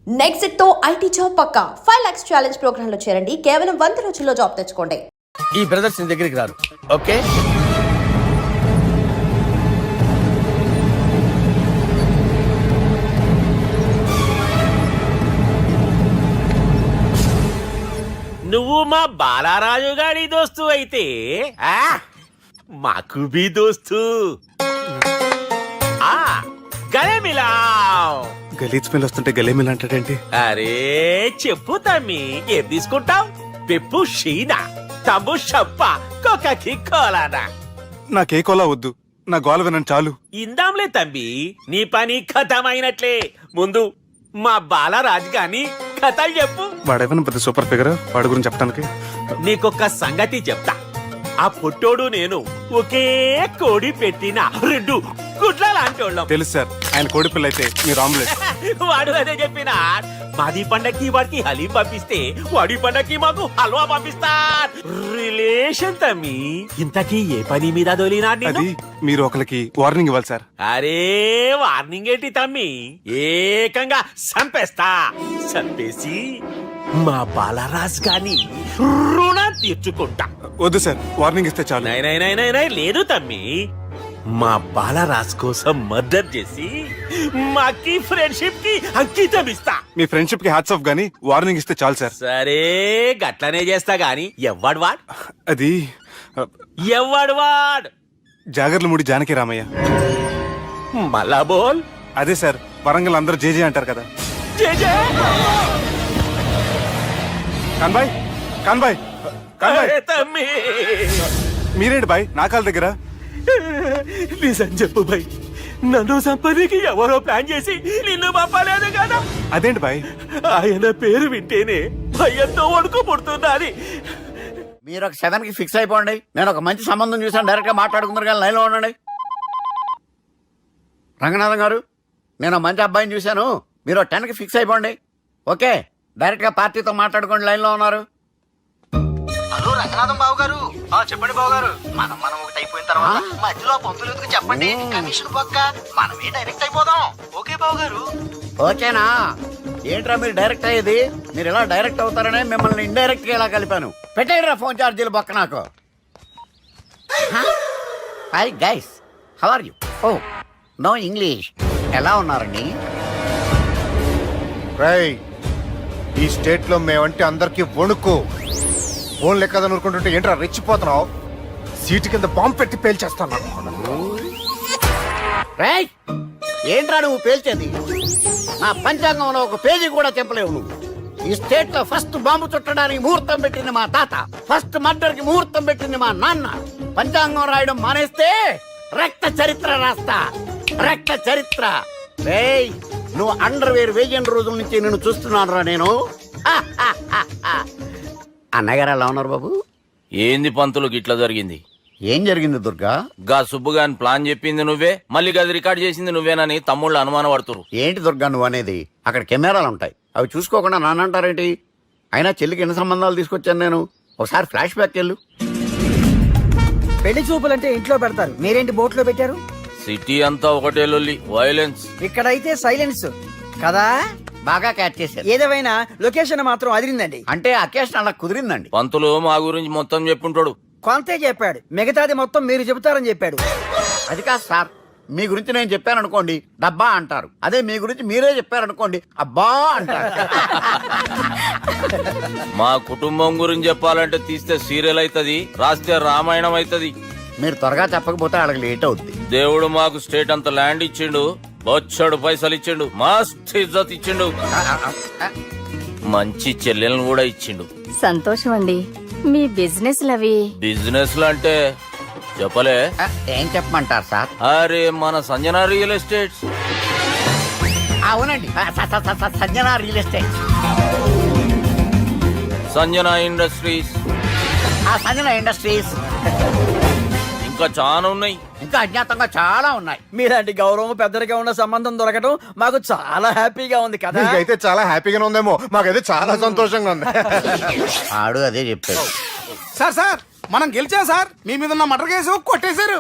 Next తో IT job పక్కా 5 lakhs challenge program లో చేరండి. కేవలం 100 రోజుల్లో జాబ్ తెచ్చుకోండి. ఈ బ్రదర్స్ నీ దగ్గరికి రారు. ఓకే, నువ్వు మా బాలారాజు గారి దోస్తు అయితే మాకు బి దోస్తు గలే మిలావ్. గలీజ్ స్మెల్ వస్తుంటే గలే మిల్ అంటాడేంటి? అరే చెప్పు తమ్మి, ఏం తీసుకుంటావు? పెప్పు షీనా, తమ్ము షప్ప, కొకకి కోలానా? నాకే కోలా వద్దు, నా గోల వినండి చాలు. ఇందాంలే తమ్మి, నీ పని ఖతమైనట్లే. ముందు మా బాలరాజు గాని కథలు చెప్పు. వాడేమైనా పెద్ద సూపర్ ఫిగర్, వాడి గురించి చెప్పడానికి. నీకొక్క సంగతి చెప్తా. ఆ పుట్టోడు నేను ఒకే కోడి పెట్టిన 2 గుడ్ల లాంటోళ్ళం. తెలుసు సార్, ఆయన కోడి పిల్ల అయితే మీరు ఆమ్లెట్. వాడు అదే చెప్పిన. మాది పండక్కి వాడికి హలీం పంపిస్తే వాడి పండక్కి మాకు హల్వా పంపిస్తా. రిలేషన్ తమ్మి. ఇంతకీ ఏ పని మీద దొలినా? అది మీరు ఒకరికి వార్నింగ్ ఇవ్వాలి సార్. అరే వార్నింగ్ ఏంటి తమ్మి, ఏకంగా చంపేస్తా. చంపేసి మా బాలరాజ్ గాని రుణం తీర్చుకుంటా. వద్దు సార్, వార్నింగ్ ఇస్తే చాలు. నై లేదు తమ్మి, మా బాలరాజ్ కోసం మర్డర్ చేసి మాకి ఫ్రెండ్షిప్ కి అంకితం ఇస్తా. మీ ఫ్రెండ్షిప్ కి హ్యాట్స్ ఆఫ్ గానీ వార్నింగ్ ఇస్తే చాలు సార్. సరే గట్లనే చేస్తా గాని ఎవ్వడు వాడ్? అది ఎవ్వడు వాడ్? జాగర్లమూడి జానకి రామయ్య. మళ్ళా బోల్. అదే సార్, వరంగల్ అందరూ జేజే అంటారు కదా. జేజే కాన్బాయ్, కాన్బాయ్, కాన్బాయ్. తమ్మి మీరేంటి బాయ్ నా కాళ్ళ దగ్గర? నిజం చెప్పు బాయ్, నన్ను సంపదికి ఎవరో ప్లాన్ చేసి నిన్ను పంపలేదు కదా? అదేంటి బాయ్? ఆయన పేరు వింటేనే భయంతో వణుకు పుడుతున్నది. మీరు ఒక 7 కి ఫిక్స్ అయిపోండి. నేను ఒక మంచి సంబంధం చూసాను, డైరెక్ట్ గా మాట్లాడుకుందరు కానీ లైన్లో ఉండండి. రంగనాథం గారు, నేను మంచి అబ్బాయిని చూశాను, మీరు 10 కి ఫిక్స్ అయిపోండి. ఓకే, డైరెక్ట్ గా పార్టీతో మాట్లాడుకోండి. లైన్ లో ఉన్నారు. హలో రంగనాథం బాబు గారు. చెప్పండి బాబు గారు. మనం ఒకటి అయిపోయిన తర్వాత మధ్యలో పంతులు ఎందుకు చెప్పండి, కమిషన్ పక్క మనమే డైరెక్ట్ అయిపోదాం. ఓకే బాబు గారు. ఓకేనా? ఏంట్రా మీరు డైరెక్ట్ అయ్యేది? మీరు ఇలా డైరెక్ట్ అవుతారనే మిమ్మల్ని ఇండైరెక్ట్ గా ఇలా కలిపాను. పెట్టేయరా ఫోన్ ఛార్జీలు బొక్క నాకు. Hi guys, how are you? Oh no English. ఎలా ఉన్నారండి? రేయ్, ఈ స్టేట్ లో మేమంటే అందరికి వణుకు. ఫోన్ లెక్క అనుకుంటుంటే ఏంట్రా రెచ్చిపోతున్నావు? సీటు కింద బాంబు పెట్టి పేల్చేస్తాను. రేయ్, ఏంట్రా నువ్వు పేల్చేది? నా పంచాంగంలో ఒక పేజీ కూడా చెప్పలేవు నువ్వు. ఈ స్టేట్ లో ఫస్ట్ బాంబు చుట్టడానికి ముహూర్తం పెట్టింది మా తాత, ఫస్ట్ మర్డర్ కి ముహూర్తం పెట్టింది మా నాన్న. పంచాంగం రాయడం మానేస్తే రక్త చరిత్ర రాస్తా, రక్త చరిత్ర. రేయ్, నువ్వు అండర్వేర్ వేయని రోజుల నుంచి నేను చూస్తున్నాను రా నేను. అన్నగారు ఎలా ఉన్నారు బాబు? ఏంది పంతులు గిట్లా జరిగింది? ఏం జరిగింది దుర్గా? గా సుబ్బుగాని ప్లాన్ చెప్పింది నువ్వే, మళ్ళీ గది రికార్డ్ చేసింది నువ్వేనని తమ్ముళ్ళు అనుమాన పడుతురు. ఏంటి దుర్గా నువ్వు అనేది? అక్కడ కెమెరాలు ఉంటాయి, అవి చూసుకోకుండా నానంటారేంటి? అయినా చెల్లికి ఎన్ని సంబంధాలు తీసుకొచ్చాను నేను. ఒకసారి ఫ్లాష్ బ్యాక్ వెళ్ళు. పెళ్లి చూపులంటే ఇంట్లో పెడతారు, మీరేంటి బోట్లో పెట్టారు? సిటీ అంతా ఒకటే లొల్లి, వైలెన్స్. ఇక్కడైతే సైలెన్స్ కదా. బాగా క్యాచ్ చేశారు. ఏదేమైనా లొకేషన్ మాత్రం అదిరిందండి. అంటే అకేషన్ అలా కుదిరిందండి. పంతులు మా గురించి మొత్తం చెప్పుంటాడు. కొంతే చెప్పాడు, మిగతాది మొత్తం మీరు చెబుతారని చెప్పాడు. అది కాదు సార్, మీ గురించి నేను చెప్పాను అనుకోండి డబ్బా అంటారు, అదే మీ గురించి మీరే చెప్పారనుకోండి అబ్బా అంటారు. మా కుటుంబం గురించి చెప్పాలంటే తీస్తే సీరియల్ అవుతుంది, రాస్తే రామాయణం అవుతుంది. మీరు త్వరగా చెప్పకపోతే వాళ్ళకి లేట్ అవుద్ది. దేవుడు మాకు స్టేట్ అంత ల్యాండ్ ఇచ్చిండు, బొచ్చడు పైసలు ఇచ్చిండు, మస్త్ ఇజ్జత్ ఇచ్చిండు, మంచి చెల్లెలను కూడా ఇచ్చిండు. సంతోషం అండి. మీ బిజినెస్ లవి? బిజినెస్ లు అంటే చెప్పలే. ఏం చెప్పమంటారు సార్? అరే మన సంజన రియల్ ఎస్టేట్స్. అవునండి, Sanjana real estate, Sanjana industries, Sanjana industries, ఇంకా చాలా ఉన్నాయి. ఇంకా అజ్ఞాతంగా చాలా ఉన్నాయి. మీలాంటి గౌరవం పెద్దరిగా ఉన్న సంబంధం దొరకడం మాకు చాలా హ్యాపీగా ఉంది కదా. మీకైతే చాలా హ్యాపీగానే ఉందేమో, మాకైతే చాలా సంతోషంగా ఉంది. ఆడు అదే చెప్పాడు. సార్ మనం గెలిచాం సార్. మీ మీద ఉన్న మర్డర్ కేసు కొట్టేశారు.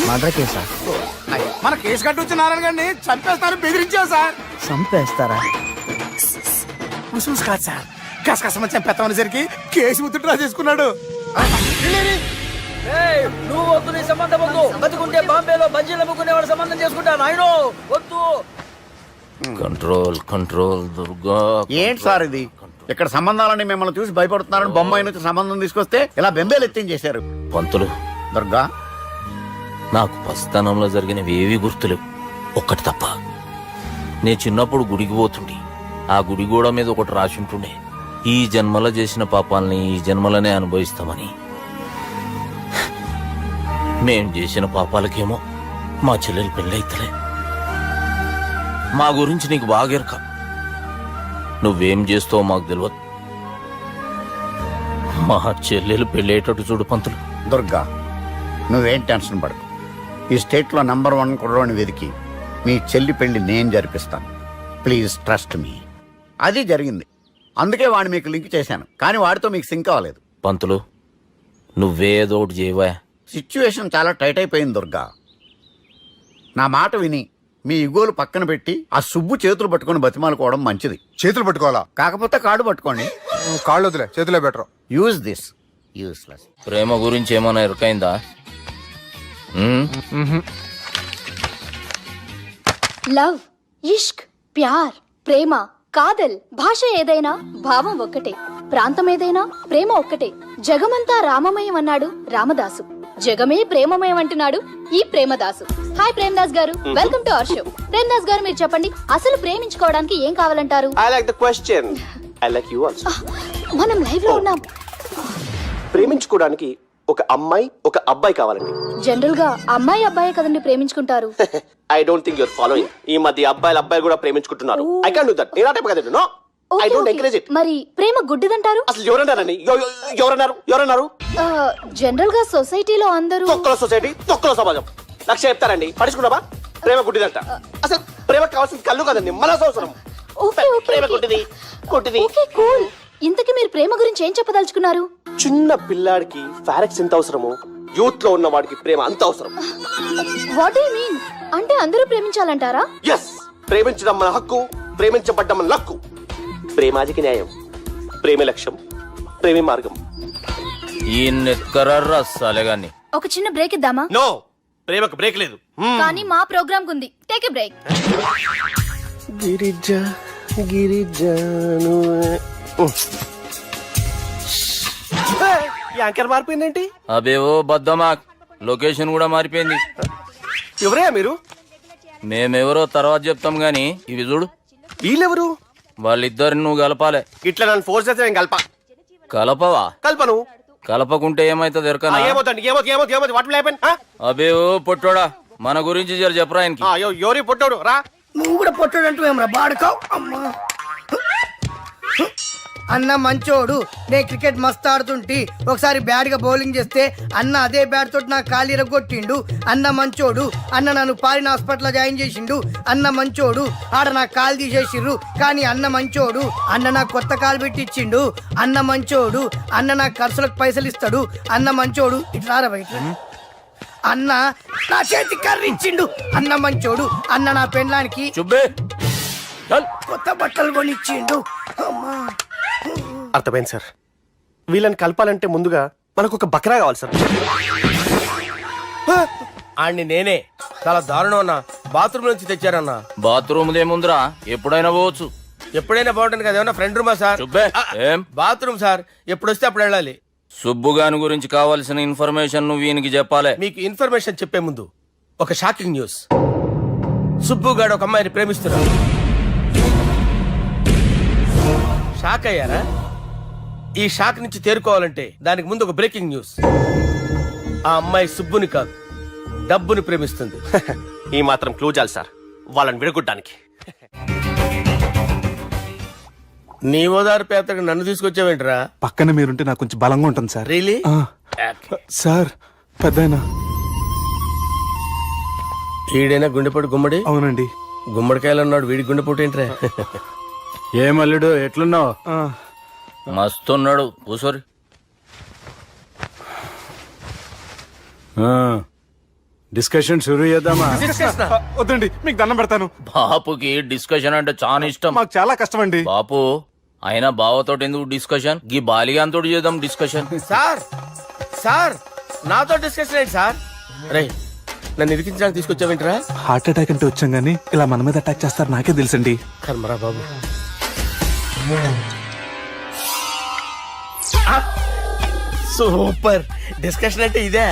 మర్డర్ కేసా? మన కేసు కట్టి వచ్చిన నారాయణ గారిని చంపేస్తాను బెదిరించావు సార్. చంపేస్తారా? చూసి కాదు సార్, కసకసమని చంపేస్తామనేసరికి కేసు ముద్దు డ్రా చేసుకున్నాడు. ఏయ్, నువ్వు వద్దు, నీ సంబంధం వద్దు. బతుకుంటే బాంబేలో బజ్జీలు అమ్ముకునే వాడు సంబంధం చేసుకుంటా నాయనో, వద్దు. Control control Durga. ఏంటి సార్ ఇది? ఇక్కడ సంబంధాలని మిమ్మల్ని చూసి భయపడుతున్నారని బొమ్మాయి నుంచి సంబంధం తీసుకొస్తే ఇలా బెంబేలు ఎత్తించేశారు. పంతులు, దుర్గా, నాకు పసితనంలో జరిగినవి ఏవి గుర్తులేవు, ఒక్కటి తప్ప. నేను చిన్నప్పుడు గుడికి పోతుండే, ఆ గుడి గోడ మీద ఒకటి రాసి ఉంటుండే, ఈ జన్మలో చేసిన పాపాలని ఈ జన్మలనే అనుభవిస్తామని. మేం చేసిన పాపాలకేమో మా చెల్లెలు పెళ్ళైతలే. మా గురించి నీకు బాగెరక, నువ్వేం చేస్తావో మాకు తెలియదు. మా చెల్లెలు పెళ్ళేటట్టు చూడు పంతులు. దుర్గా, నువ్వేం టెన్షన్ పడకు. ఈ స్టేట్లో నంబర్ 1 కుర్రోని వెతికి మీ చెల్లి పెళ్లి నేను జరిపిస్తాను. Please trust me. అది జరిగింది, అందుకే వాడిని మీకు లింక్ చేశాను, కానీ వాడితో మీకు సింక్ అవ్వలేదు. పంతులు, నువ్వేదో ఒకటి చేయవా. సిచ్యువేషన్ చాలా టైట్ అయిపోయింది దుర్గా. నా మాట విని మీ ఇగోలు పక్కన పెట్టి ఆ సుబ్బు చేతులు పట్టుకొని బతిమాలుకోవడం మంచిది. చేతులు పట్టుకోవాలా? కాకపోతే కాడు పట్టుకోండి. కాళ్ళు వదిలే, చేతులే బెటర్. Use this. యూస్లెస్. ప్రేమ గురించి ఏమైనా ఎరుకైందా? లవ్, ఇష్క్, ప్యార్, ప్రేమ, కాదల్, భాష ఏదైనా భావం ఒక్కటే, ప్రాంతం ఏదైనా ప్రేమ ఒక్కటే. జగమంతా రామమయం అన్నాడు రామదాసు, జగమే ప్రేమమయం అంటున్నాడు ఈ ప్రేమదాసు. హాయ్ ప్రేమదాస్ గారు, welcome to our show. Premadasa గారు, మీరు చెప్పండి, అసలు ప్రేమించుకోవడానికి ఏం కావాలంటారు? I like the question. I like you also. మనం లైవ్ లో ఉన్నాం. ప్రేమించుకోవడానికి ఒక అమ్మాయి ఒక అబ్బాయి కావాలండి. జనరల్ గా అమ్మాయి అబ్బాయి కదండి ప్రేమించుకుంటారు. I don't think your following. ఈ మధ్య అబ్బాయిలు కూడా ప్రేమించుకుంటున్నారు. I can't do that. నేను ఆ టైప్ కదండి. No, I don't encourage it. మరి ప్రేమ గుడ్డిదంటారు? అసలు ఎవరన్నారండి? ఎవరన్నారు? జనరల్ గా సొసైటీలో అందరూ తొక్కల సొసైటీ, తొక్కల సమాజం. లక్ష చెప్తారండి, పడుచుకున్నావా? ప్రేమ గుడ్డిదంట. అసలు ప్రేమ కావాల్సిన కళ్ళు కదండి, మనసు అవసరం. ప్రేమ గుడ్డిది. Okay, cool. ఇంతకీ మీరు ప్రేమ గురించి ఏం చెప్పదలుచుకున్నారు? చిన్న పిల్లాడికి ఫారెక్స్ ఎంత అవసరమో యూత్ లో ఉన్న వాడికి ప్రేమ అంత అవసరం. What you mean? అంటే అందరూ ప్రేమించాలంటారా? ఎస్, ప్రేమించడం మన హక్కు, ప్రేమించబడ్డం మన లక్కు. ప్రేమాదికి న్యాయం, ప్రేమ లక్ష్యం, ప్రేమ మార్గం. ఈ నెత్కరర్రా సాలేగాన్ని. ఒక చిన్న బ్రేక్ ఇద్దామా? నో, ప్రేమకు బ్రేక్ లేదు. కానీ మా ప్రోగ్రామ్ కుంది. Take a break. గిరిజను యాంకర్ మారిపోయిందేంటి? అబేవో బద్దమా, లొకేషన్ కూడా మారిపోయింది. ఎవరయ్యా మీరు? మేమెవరో తర్వాత చెప్తాం గాని ఇవి చూడు. వీళ్ళెవరు? వాళ్ళిద్దరిని నువ్వు కలపాలే. ఇట్లా నన్ను ఫోర్స్ చేస్తే నేను కలపవా? కల్పను. కలపకుంటే ఏమైతుంది ఎరకనా? ఏమవుతుంది? What will happen? అబేవో పొట్టోడా, మన గురించి జర చెప్పరా ఆయనకి. ఎవరి పొట్టాడు రా. నువ్వు కూడా పొట్టాడంటూ ఏమరా బాడుకావు? అమ్మా, అన్న మంచోడు. నేను క్రికెట్ మస్తు ఆడుతుంటి, ఒకసారి బ్యాట్ గా బౌలింగ్ చేస్తే అన్న అదే బ్యాట్ తోటి నా కాలు ఇరగొట్టిండు. అన్న మంచోడు. అన్న నన్ను పాలిన హాస్పిటల్ జాయిన్ చేసిండు. అన్న మంచోడు. ఆడ నా కాలు తీసేసిర్రు, కానీ అన్న మంచోడు. అన్న నాకు కొత్త కాలు పెట్టిచ్చిండు. అన్న మంచోడు. అన్న నాకు ఖర్చులకు పైసలు ఇస్తాడు. అన్న మంచోడు. ఇట్లా బయట అన్న నా చేతి కర్రీ ఇచ్చిండు. అన్న మంచోడు. అన్న నా పెళ్ళానికి చుబ్బే కొత్త బట్టలు కొనిచ్చిండు. అమ్మా, అర్థమైంది సార్. వీళ్ళని కలపాలంటే ముందుగా మనకు ఒక బకరా కావాలి సార్. ఆడిని నేనే చాలా దారుణం అన్న. బాత్రూమ్ నుంచి తెచ్చారన్నా. బాత్రూమ్ దేముందిరా, ఎప్పుడైనా పోవచ్చు. ఎప్పుడైనా బాగుంటుంది కదా. ఏమన్నా ఫ్రెండ్ రూమా సార్? చుబ్బే ఏం బాత్రూమ్ సార్, ఎప్పుడు వస్తే అప్పుడు వెళ్ళాలి. సుబ్బుగాని గురించి కావాల్సిన ఇన్ఫర్మేషన్ నువ్వు వీనికి చెప్పాలి. మీకు ఇన్ఫర్మేషన్ చెప్పే ముందు ఒక షాకింగ్ న్యూస్. సుబ్బుగాడు ఒక అమ్మాయిని ప్రేమిస్తున్నాడు. షాక్ అయ్యారా? ఈ షాక్ నుంచి తేరుకోవాలంటే దానికి ముందు ఒక బ్రేకింగ్ న్యూస్. ఆ అమ్మాయి సుబ్బుని కాదు, డబ్బుని ప్రేమిస్తుంది. ఈ మాత్రం క్లూ చాలు సార్ వాళ్ళని విడగొట్టడానికి. నీ ఓదారు పేదకు నన్ను తీసుకొచ్చావేంట్రా? పక్కన మీరుంటే నాకు కొంచెం బలంగా ఉంటుంది సార్. రియలీ? సార్, పెద్దయినా. ఈడైనా గుండెపోటు గుమ్మడి? అవునండి. గుమ్మడికాయలు అన్నాడు, వీడి గుండెపోటు ఏంట్రా? ఏమల్లుడు ఎట్లున్నావు? మస్తున్నాడు, కూసోరి. డిస్కషన్ షురూ చేద్దామా? వద్దండి, మీకు దండం పెడతాను. బాపుకి డిస్కషన్ అంటే చాలా ఇష్టం. మాకు చాలా కష్టం అండి. బాపు అయినా బావతోటి ఎందుకు డిస్కషన్? గీ బాలిగాంతో చేద్దాం డిస్కషన్. సార్ సార్ నాతో డిస్కషన్ ఏంటి సార్? రే నన్ను ఇరికించడానికి తీసుకొచ్చావేంట్రా? హార్ట్ అటాక్ అంటే వచ్చాం గానీ ఇలా మన మీద అటాక్ చేస్తారు నాకే తెలుసండి. కర్మరా బాబు. సూపర్ డిస్కషన్ అంటే ఇదే.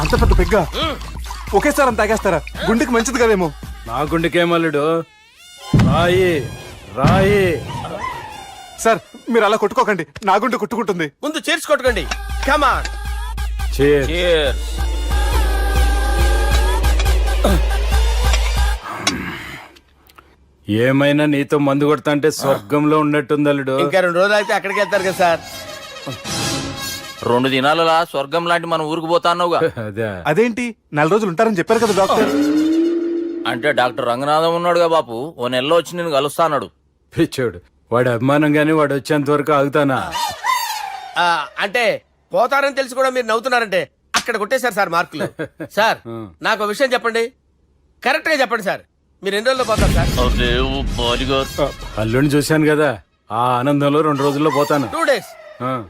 అంత పెద్ద పెగ్గ ఒకేసారి అంత తాగేస్తారా? గుండెకి మంచిది కదేమో. నా గుండెకేమల్లుడు రాయి రాయి. సార్ మీరు అలా కొట్టుకోకండి, నా గుండె కొట్టుకుంటుంది. ముందు చేర్చుకొట్టుకోండి. కమాన్. Cheers. ఏమైనా నీతో మందు కొడతా అంటే స్వర్గంలో ఉన్నట్టుంది అల్లుడు. ఇంకా 2 రోజులు అయితే అక్కడికి వెళ్తారు కదా సార్. 2 దినాలలా స్వర్గం లాంటి మన ఊరికి పోతాన్నావుగా. అదే అదేంటి 4 రోజులు ఉంటారని చెప్పారు కదా డాక్టర్. అంటే డాక్టర్ రంగనాథం ఉన్నాడుగా బాపు, ఓ నెలలో వచ్చి నేను కలుస్తా అన్నాడు. పిచ్చోడు, వాడి అభిమానం గాని వాడు వచ్చేంత వరకు ఆగుతానా? అంటే పోతారని తెలిసి కూడా మీరు నవ్వుతున్నారంటే అక్కడ కొట్టేశారు సార్ మార్కులు. సార్ నాకు విషయం చెప్పండి, కరెక్ట్ గా చెప్పండి సార్. మీరు ఎన్ని రోజుల్లో పోతారు సార్? అరే ఓ బాలిగా. అల్లుడిని చూశాను కదా, ఆ ఆనందంలో 2 రోజుల్లో పోతాను. 2 days.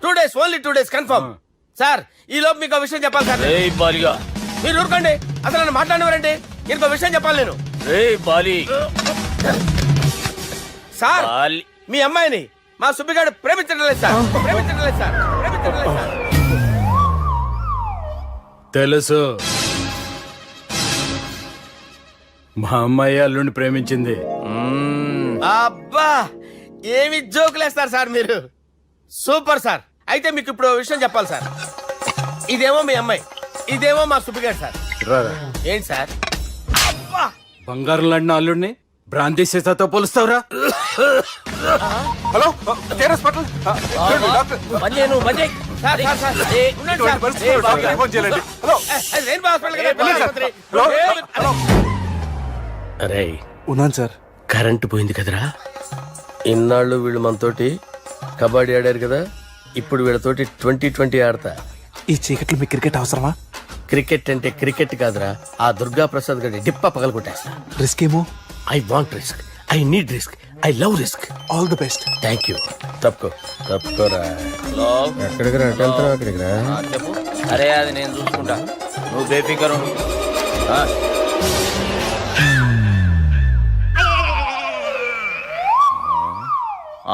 2 days, only 2 days confirm. Sir ఈ లోపు మీకు ఒక విషయం చెప్పాలి సార్. రేయ్ బాలిగా. మీరు ఊరుకోండి, అసలు నన్ను మాట్లాడినవారండి. ఇంకో విషయం చెప్పాలి నేను. రేయ్ బాలి. Sir Bali. మీ అమ్మాయిని మా సుబ్బిగాడు ప్రేమించడం లేదు సార్. ప్రేమించడం లేదు సార్. ప్రేమించడం లేదు సార్. తెలుసు, మా అమ్మాయి అల్లుడిని ప్రేమించింది. అబ్బా ఏమి జోకులేస్తారు సార్ మీరు. Super sir. అయితే మీకు ఇప్పుడు ఓ విషయం చెప్పాలి సార్. ఇదేమో మీ అమ్మాయి, ఇదేమో మా సుబ్బిగాడు సార్. రారా. ఏంటి సార్? అబ్బా బంగారం లాంటి అల్లుడిని భ్రాంతి సీతతో పోలుస్తావురా? Hello care hospital doctor. మంజేను మంజే. సార్ సార్ సార్ ఉండండి సార్. ఫోన్ చేయండి. హలో రెయిన్బో హాస్పిటల్ కదా. వెళ్ళండి సార్. Hello hello. అరే ఉన్నాను సార్. కరెంటు పోయింది కదరా. ఇన్నాళ్ళు వీళ్ళు మనతోటి కబడ్డీ ఆడారు కదా, ఇప్పుడు వీళ్ళతోటి 2020 ఆడతా. ఈ చీకట్లో మీకు క్రికెట్ అవసరమా? క్రికెట్ అంటే క్రికెట్ కాదురా, ఆ దుర్గా ప్రసాద్ గారి డిప్ప పగల కొట్టేస్తా. రిస్క్ ఏమో. I want risk, I need risk, I love risk. All the best. Thank you. తప్పుకోరా. హలో. ఎక్కడికి రా? అక్కడికి రా. చెప్పు. అరే అది నేను చూసుకుంటా, నువ్వు బేఫికర్ ఉండు.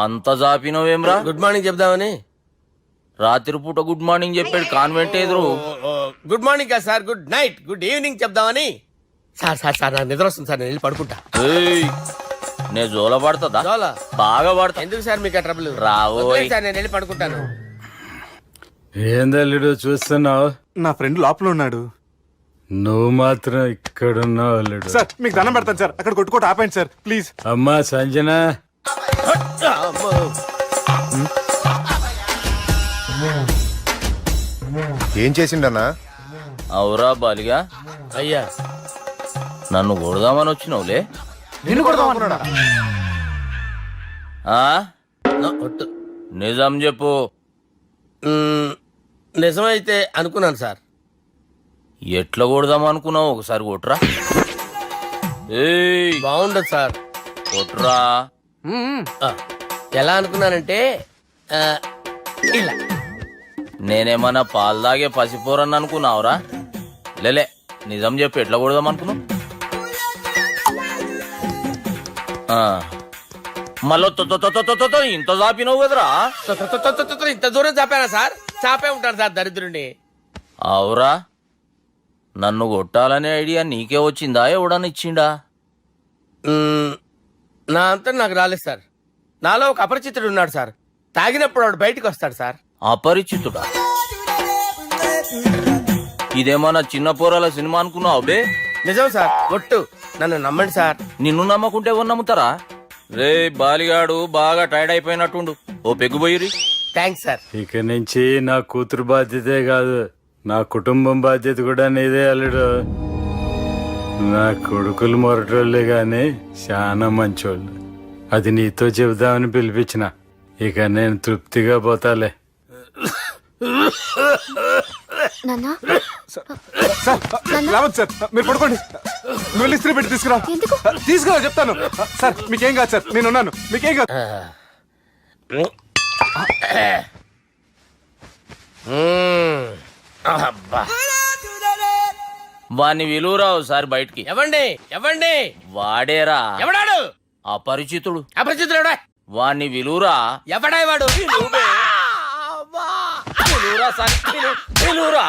అంత జాపినవేమ్రా? గుడ్ మార్నింగ్ చెప్దామని. రాత్రి పూట గుడ్ మార్నింగ్ చెప్పాడు కాన్వెంట్ ఎదురు. గుడ్ మార్నింగ్ కదా sir, good night, good evening చెప్దామని. సార్ సార్ సార్ నాకు నిద్ర వస్తుంది సార్, నేను వెళ్ళి పడుకుంటా. నేను జోల పడుతుందా? జోలా? బాగా పడతా. ఎందుకు సార్ మీకు ట్రబుల్? రావోయ్ సార్ నేను వెళ్ళి పడుకుంటాను. ఏందల్లుడు చూస్తున్నావు? నా ఫ్రెండ్ లోపల ఉన్నాడు. నువ్వు మాత్రం ఇక్కడున్నావు అల్లుడు. సార్ మీకు దండం పెడతాను సార్, అక్కడ కొట్టుకోట ఆపండి సార్ ప్లీజ్. అమ్మా సంజన, ఏం చేసిండన్నా? అవురా బాలిగా. అయ్యా నన్ను కొడదామని వచ్చినావులే. నిన్ను కొడదామన్నాడా? ఆ? నిజం చెప్పు. నిజమైతే అనుకున్నాను సార్. ఎట్లా కొడదాం అనుకున్నావు? ఒకసారి కొట్రా. ఏయ్ బాగుండదు సార్. కొట్రా. ఎలా అనుకున్నానంటే ఇలా. నేనేమన్నా పాలు తాగే పసిపోరని అనుకున్నావురా? లేలే, నిజం చెప్పు, ఎట్లా కొడదాం అనుకున్నావు? మళ్ళీ ఇంత చాపినావు కదరా? ఇంత దూరం చాపానా సార్? చాపే ఉంటాను సార్ దరిద్రుడిని. అవురా, నన్ను కొట్టాలనే ఐడియా నీకే వచ్చిందా? ఎవడని ఇచ్చిండా? నా అంతా నాకు రాలేదు సార్. నాలో ఒక అపరిచితుడు ఉన్నాడు సార్. తాగినప్పుడు వాడు బయటకు వస్తాడు సార్. అపరిచితుడా? ఇదేమన్నా చిన్న పోరాల సినిమా అనుకున్నావు బే? నిజం సార్, ఒట్టు, నన్ను నమ్మండి సార్. నిన్ను నమ్మకుంటే ఎవరు నమ్ముతారా? రే బాలిగాడు బాగా టైర్డ్ అయిపోయినట్టుండు, ఓ పెగ్గుబోయిరి. Thanks sir. ఇక నుంచి నా కూతురు బాధ్యతే కాదు, నా కుటుంబం బాధ్యత కూడా నీదే అల్లుడు. నా కొడుకులు మొరటోళ్ళే గాని చాలా మంచోళ్ళు. అది నీతో చెబుదామని పిలిపించిన. ఇక నేను తృప్తిగా పోతాలే. నాన్నా సార్ రావద్దు సార్, మీరు పడుకోండి. నువ్వు వెళ్ళి ఇస్త్రీ పెట్టి తీసుకురా. తీసుకురా చెప్తాను. సార్ మీకేం కాదు సార్, నేనున్నాను, మీకేం కాదు. వాణ్ణి విలువరావు సార్ బయటికి. ఎవండి వాడేరా ఎవడాడు? అపరిచితుడు. అపరిచితుడు వాణ్ణి విలువరా. ఎవడా వాడు? విలువరా సార్, విలువరా.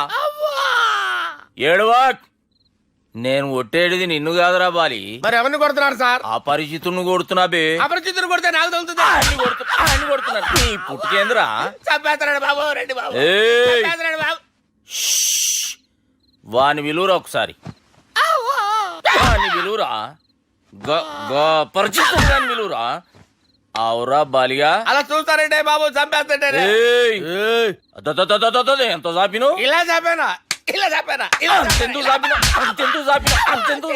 ఏడవాక్. నేను ఒట్టేడిది నిన్ను కాదురా బాలి. మరి ఎవరిని కొడుతున్నారు సార్? అపరిచితుడిని కొడుతున్నా బే. అపరిచితుడు కొడితే నాకు తగులుతుందా? ఆయన కొడుతున్నా. నీ పుట్టుకేంద్రా. చంపేస్తాడు బాబు, రండి బాబు. ఏయ్. చంపేస్తాడు బాబు. వాని విలువరా ఒకసారి. వాని విలువరా. పరిచితుడు గాని విలువరా. అవురా బాలిగా. అలా చూస్తారంటే బాబు, చంపేస్తాడే. ఎంత చాపిను. ఇలా చంపానా? ఇలా చంపానా? అంతెందుకు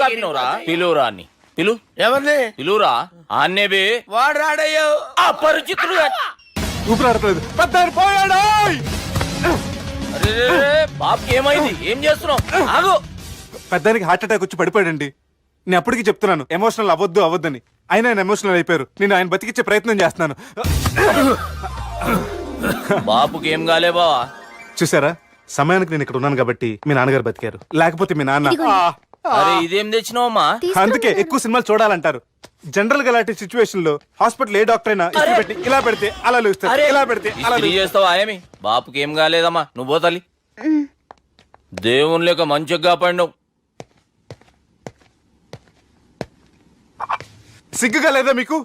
చాపినవురా. పిలువురా అని పిలు. ఎవరిని పిలువురా. ఆన్నే బే. వాడు రాడయ్యో. అపరిచితుడు గాని. ఊపిరాడట్లేదు. పెద్దాయన పోయాడు. బాబుకి ఏమైంది? ఏం చేస్తున్నావు? ఆగు. పెద్దానికి హార్ట్ అటాక్ వచ్చి పడిపోయాడండి. నేను అప్పటికి చెప్తున్నాను ఎమోషనల్ అవ్వద్దని. అయినా ఆయన ఎమోషనల్ అయిపోయారు. నేను ఆయన బతికిచ్చే ప్రయత్నం చేస్తున్నాను. బాబుకి ఏం కాలే బావా. చూసారా, సమయానికి నేను ఇక్కడ ఉన్నాను కాబట్టి మీ నాన్నగారు బతికారు. లేకపోతే మీ నాన్న. అరే ఇదేం తెచ్చినావమ్మా? అందుకే ఎక్కువ సినిమాలు చూడాలంటారు. జనరల్ గా ఇలాంటి సిచ్యువేషన్ లో హాస్పిటల్ ఏ డాక్టర్ అయినా ఇస్త్రీ పెట్టి ఇలా పెడితే అలా లూస్తారు, ఇలా పెడితే అలా ఇస్త్రీ చేస్తావా ఏమి? బాపుకి ఏం కాలేదమ్మా, నువ్వు పోతల్లి. దేవుని లేక మంచిగా కాపాడినావు. సిగ్గుగా లేదా మీకు?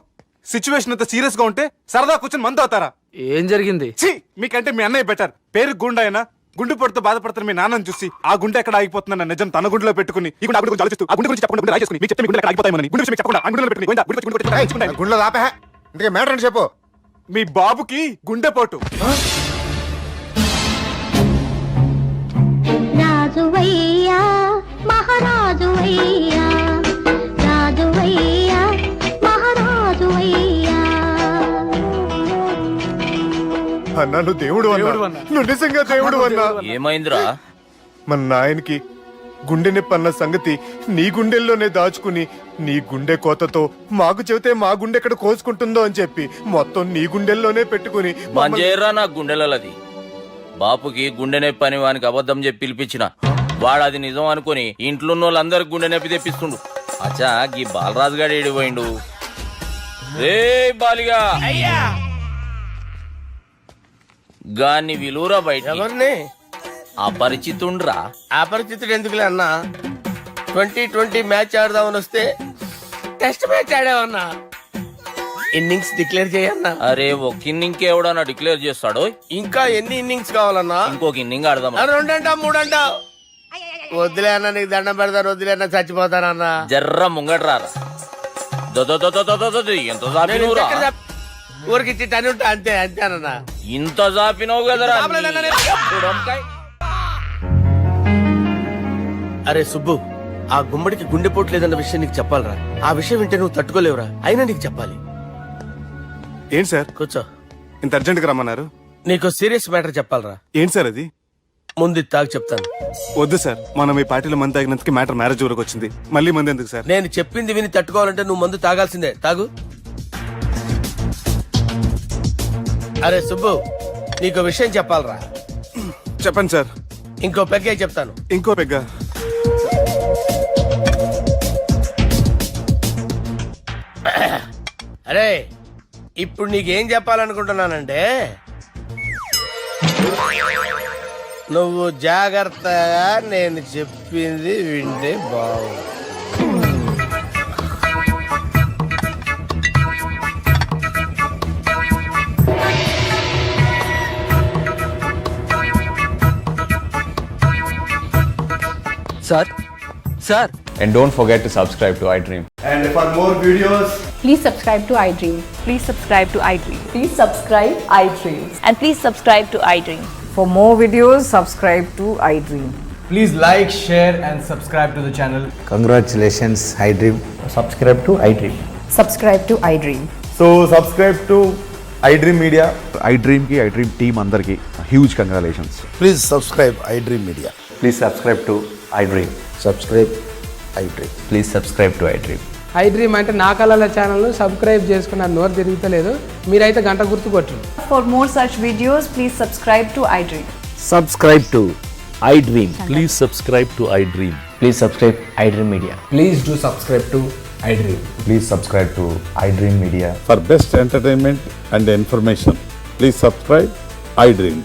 సిచ్యువేషన్ అంత సీరియస్ గా ఉంటే సరదా కూర్చొని మందు అవుతారా? ఏం జరిగింది? ఛీ, మీకంటే మీ అన్నయ్య బెటర్. పేరు గుండె అయినా గుండె పొడితో బాధపడుతున్న మీ నాన్నని చూసి ఆ గుండె ఎక్కడ ఆగిపోతుందన్న నిజం తన గుండెలో పెట్టుకుని ఈ గుండె గురించి ఆలోచిస్తూ ఆ గుండె గురించి చెప్పకుండా రాజేసుకుని మీకు చెప్తే మీ గుండె ఎక్కడ ఆగిపోతాయని గుండె విషయం చెప్పకుండా ఆ గుండెలో పెట్టుకుని గోవిందా, గుండె గుండె గుండె గుండె గుండె గుండెలో ఆపే. ఇంతకీ మ్యాటర్ అని చెప్పు. మీ బాబుకి గుండెపోటు. రాజువయ్యా మహారాజువయ్యా, రాజువయ్యా మహారాజువయ్యా. అన్నా నువ్వు దేవుడు అన్నా, నువ్వు నిజంగా దేవుడు అన్నా. ఏమైందిరా? మన నాయనకి గుండె నొప్పి అన్న సంగతి నీ గుండెల్లోనే దాచుకుని నీ గుండె కోతతో మాకు చెబితే మా గుండె ఎక్కడ కోసుకుంటుందో అని చెప్పి మొత్తం నీ గుండెల్లోనే పెట్టుకుని మంజేరా నా గుండెలది. బాపుకి గుండె నొప్పి అని వానికి అబద్ధం చెప్పి పిలిపించిన వాడు అది నిజం అనుకుని ఇంట్లో వాళ్ళందరికి గుండె నొప్పి తెప్పిస్తుండు. అచ్చా గీ బాలరాజు గారు ఏడిపోయిండు. రే బాలిగా అయ్యా గాన్ని విలువరా బయట. ఎవరిని? అపరిచితుండ్రా. అపరిచితుడు ఎందుకులే అన్నా? 2020 మ్యాచ్ ఆడదామని వస్తే టెస్ట్ మ్యాచ్ ఆడామన్నా. ఇన్నింగ్స్ డిక్లేర్ చేయన్నా. అరే ఒక ఇన్నింగ్ ఎవడన్నా డిక్లేర్ చేస్తాడు? ఇంకా ఎన్ని ఇన్నింగ్స్ కావాలన్నా? ఇంకొక ఇన్నింగ్ ఆడదాం. 2 అంటావు 3 అంటావు. వద్దులే అన్న, నీకు దండం పెడతాను. వద్దులే అన్న, చచ్చిపోతానన్నా. జర్ర ముంగట్రారా. ఎంత చాపినవురా? ఊరికి ఇచ్చి టని ఉంటా అంతే అంతేనన్నా. ఇంత చాపినవు కదరా. అరే సుబ్బు, ఆ గుమ్మడికి గుండెపోటు లేదన్న విషయం నీకు చెప్పాలరా. ఆ విషయం వింటే నువ్వు తట్టుకోలేవురా. అయినా నీకు చెప్పాలి. ఏంటి సార్ కూర్చో. ఇంత అర్జెంట్ గా రమ్మన్నారు? నీకు సీరియస్ మ్యాటర్ చెప్పాలరా. ఏంటి సార్ అది? ముందు ఇది తాగు చెప్తాను. వద్దు సార్, మనం ఈ పార్టీలో మంది తాగినందుకు మ్యాటర్ మ్యారేజ్ వరకు వచ్చింది. మళ్ళీ మంది ఎందుకు సార్? నేను చెప్పింది విని తట్టుకోవాలంటే నువ్వు మందు తాగాల్సిందే. తాగు. అరే సుబ్బు, నీకు విషయం చెప్పాలరా. చెప్పండి సార్. ఇంకో పెగ్గే చెప్తాను. ఇంకో పెగ్గా? అరే ఇప్పుడు నీకేం చెప్పాలనుకుంటున్నానంటే, నువ్వు జాగ్రత్తగా నేను చెప్పింది వింటే బాగుంది. Sir And don't forget to subscribe to iDream. And for more videos, Please subscribe to iDream. Please subscribe to iDream. Please subscribe iDream. And please subscribe to iDream. For more videos, subscribe to iDream. please like, share and subscribe to the channel. Congratulations, iDream. Subscribe to iDream. Subscribe to iDream. So subscribe to iDream media, ఐ డ్రీమ్కి iDream team అందరికి huge congratulations. Please subscribe iDream media. Please subscribe to iDream. Subscribe iDream. Please subscribe to iDream. IDream అంటే నా కళల channel subscribe చేసుకున్న నోరు తిరుగుతలేదు, మీరైతే గంట గుర్తు కొట్టండి. For more such videos, please subscribe to iDream. Subscribe to iDream. Please subscribe to iDream. Please subscribe iDream media. Please do subscribe to iDream. Please subscribe to iDream media. For best entertainment and information please subscribe I dream.